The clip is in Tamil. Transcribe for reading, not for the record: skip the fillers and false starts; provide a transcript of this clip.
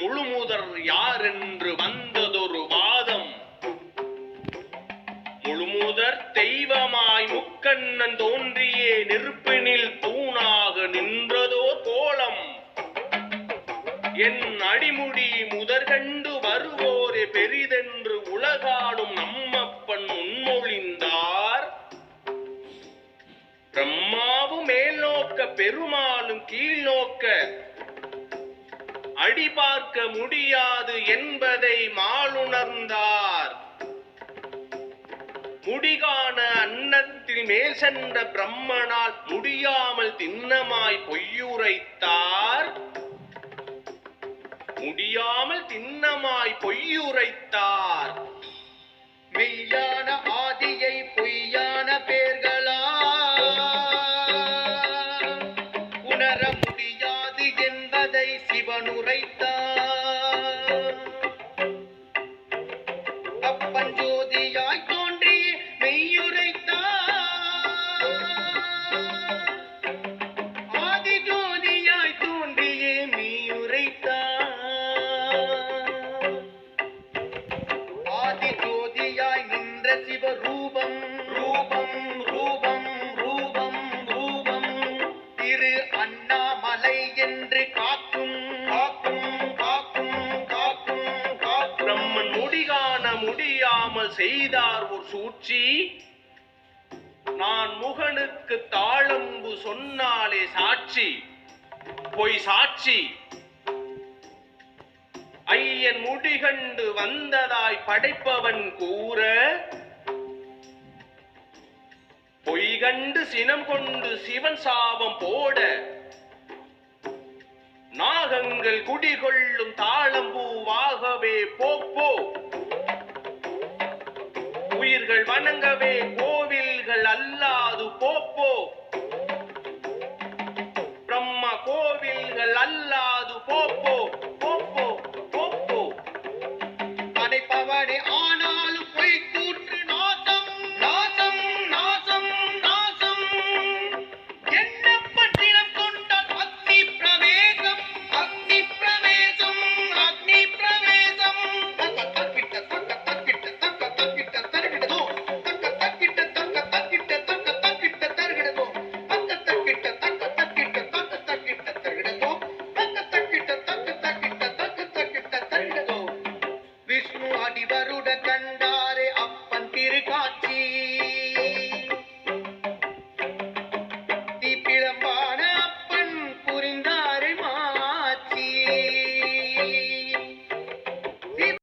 முழுமுதற் யார் என்று வந்ததொரு வாதம். முழுமுதற் தெய்வமாய் முக்கண்ணன் தோன்றியே நெருப்பினில் தூணாக நின்றதோ கோலம். என் அடிமுடி முதற்கண்டு வருவோரே பெரிதென்று உலகாடும் நம்மப்பன் முன்மொழிந்தார். பிரம்மாவும் மேல் நோக்க பெருமாளும் கீழ் நோக்க அடி பார்க்க முடியாது என்பதை மாலுணர்ந்தார். முடிகாண அன்னத்தில் மேல் சென்ற பிரம்மனால் முடியாமல் திண்ணமாய் பொய்யுரைத்தார். முடியாமல் திண்ணமாய் பொய்யுரைத்தார். மெய்யான ஆதியை பொய்யான பேர்களா உணர முடியாது என்பதை சிவன் உரைத்தார். அப்பஞ்சோதியாய் தோன்றி மெய்யுரைத்தார். ஆதி ஜோதியாய் தோன்றியே மெய்யுரைத்தார். ஆதி ஜோதியாய் நின்ற சிவரூபம் ரூபம் ரூபம் ரூபம் ரூபம் திரு அண்ணாமலை என்று காக்கும் காக்கும் காக்கும் காக்கும் காக்கும். பிரம்மன் முடிகாண முடியாமல் செய்தார் ஒரு சூழ்ச்சி. நான் முகனுக்கு தாளம்பு சொன்னாலே சாட்சி பொய் சாட்சி. ஐயன் முடிகண்டு வந்ததாய் படைப்பவன் கூற பொய்கண்டு சினம் கொண்டு சிவன் சாபம் போட நாகங்கள் குடிகொள்ளும் தாளம்பூவாகவே போ உயிர்கள் வணங்கவே போ